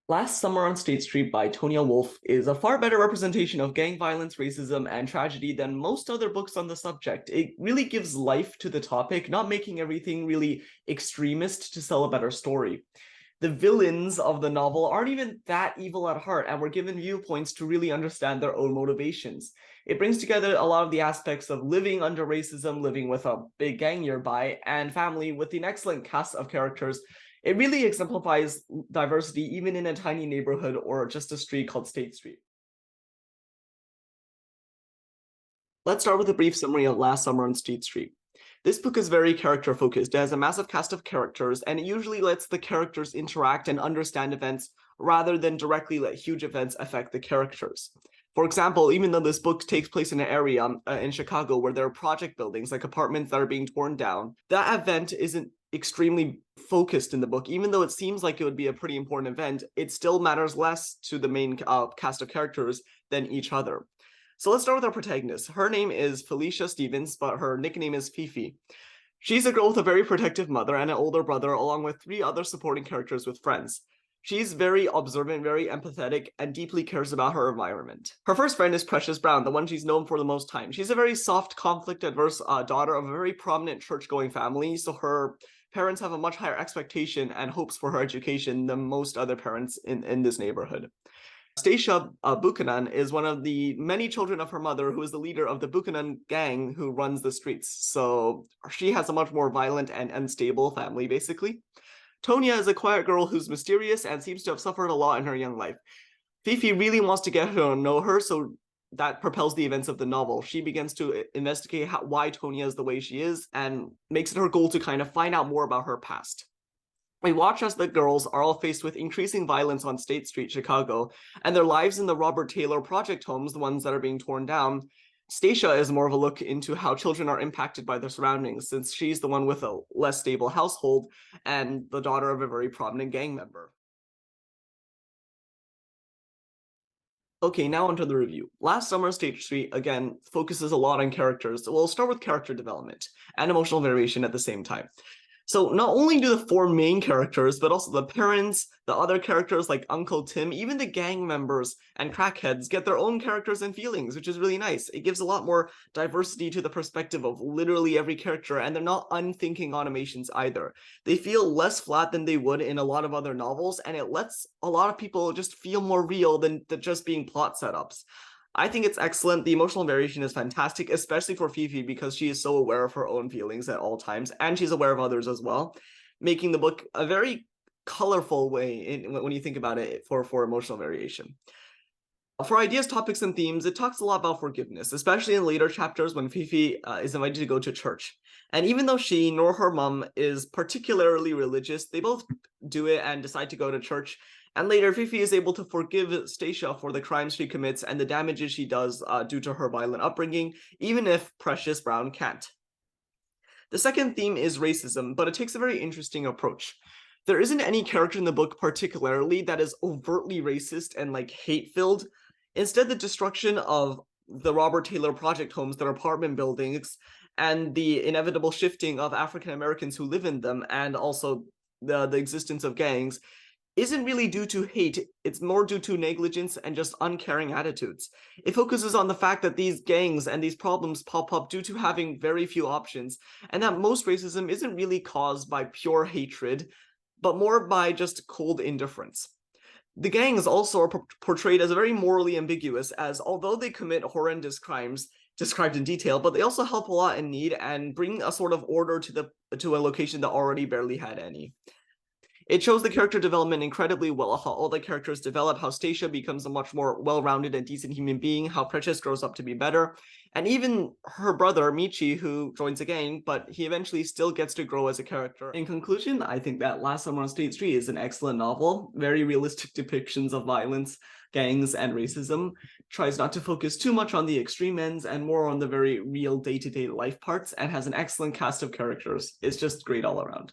Last Summer on State Street by Toya Wolfe is a far better representation of gang violence, racism, and tragedy than most other books on the subject. It really gives life to the topic, not making everything really extremist to sell a better story. The villains of the novel aren't even that evil at heart, and we're given viewpoints to really understand their own motivations. It brings together a lot of the aspects of living under racism, living with a big gang nearby, and family with an excellent cast of characters. It really exemplifies diversity even in a tiny neighborhood or just a street called State Street. Let's start with a brief summary of Last Summer on State Street. This book is very character focused. It has a massive cast of characters, and it usually lets the characters interact and understand events rather than directly let huge events affect the characters. For example, even though this book takes place in an area in Chicago where there are project buildings, like apartments that are being torn down, that event isn't extremely focused in the book. Even though it seems like it would be a pretty important event, it still matters less to the main cast of characters than each other. So let's start with our protagonist. Her name is Felicia Stevens, but her nickname is Fifi. She's a girl with a very protective mother and an older brother, along with three other supporting characters with friends. She's very observant, very empathetic, and deeply cares about her environment. Her first friend is Precious Brown, the one she's known for the most time. She's a very soft, conflict-adverse daughter of a very prominent church-going family, so her parents have a much higher expectation and hopes for her education than most other parents in this neighborhood. Stacia Buchanan is one of the many children of her mother, who is the leader of the Buchanan gang who runs the streets. So she has a much more violent and unstable family, basically. Tonya is a quiet girl who's mysterious and seems to have suffered a lot in her young life. Fifi really wants to get to know her, so that propels the events of the novel. She begins to investigate why Tonya is the way she is and makes it her goal to kind of find out more about her past. We watch as the girls are all faced with increasing violence on State Street, Chicago, and their lives in the Robert Taylor project homes, the ones that are being torn down. Stacia is more of a look into how children are impacted by their surroundings, since she's the one with a less stable household and the daughter of a very prominent gang member. Okay, now onto the review. Last Summer State Street, again, focuses a lot on characters. So we'll start with character development and emotional variation at the same time. So not only do the four main characters, but also the parents, the other characters like Uncle Tim, even the gang members and crackheads get their own characters and feelings, which is really nice. It gives a lot more diversity to the perspective of literally every character, and they're not unthinking automations either. They feel less flat than they would in a lot of other novels, and it lets a lot of people just feel more real than just being plot setups. I think it's excellent. The emotional variation is fantastic, especially for Fifi, because she is so aware of her own feelings at all times, and she's aware of others as well, making the book a very colorful way when you think about it for emotional variation. For ideas, topics, and themes, it talks a lot about forgiveness, especially in later chapters when Fifi is invited to go to church. And even though she nor her mom is particularly religious, they both do it and decide to go to church. And later, Fifi is able to forgive Stacia for the crimes she commits and the damages she does due to her violent upbringing, even if Precious Brown can't. The second theme is racism, but it takes a very interesting approach. There isn't any character in the book particularly that is overtly racist and like hate-filled. Instead, the destruction of the Robert Taylor project homes, their apartment buildings, and the inevitable shifting of African Americans who live in them, and also the existence of gangs, isn't really due to hate. It's more due to negligence and just uncaring attitudes. It focuses on the fact that these gangs and these problems pop up due to having very few options, and that most racism isn't really caused by pure hatred, but more by just cold indifference. The gangs also are portrayed as very morally ambiguous, as although they commit horrendous crimes described in detail, but they also help a lot in need and bring a sort of order to a location that already barely had any. It shows the character development incredibly well, how all the characters develop, how Stacia becomes a much more well-rounded and decent human being, how Precious grows up to be better, and even her brother, Michi, who joins the gang, but he eventually still gets to grow as a character. In conclusion, I think that Last Summer on State Street is an excellent novel, very realistic depictions of violence, gangs, and racism, tries not to focus too much on the extreme ends and more on the very real day-to-day life parts, and has an excellent cast of characters. It's just great all around.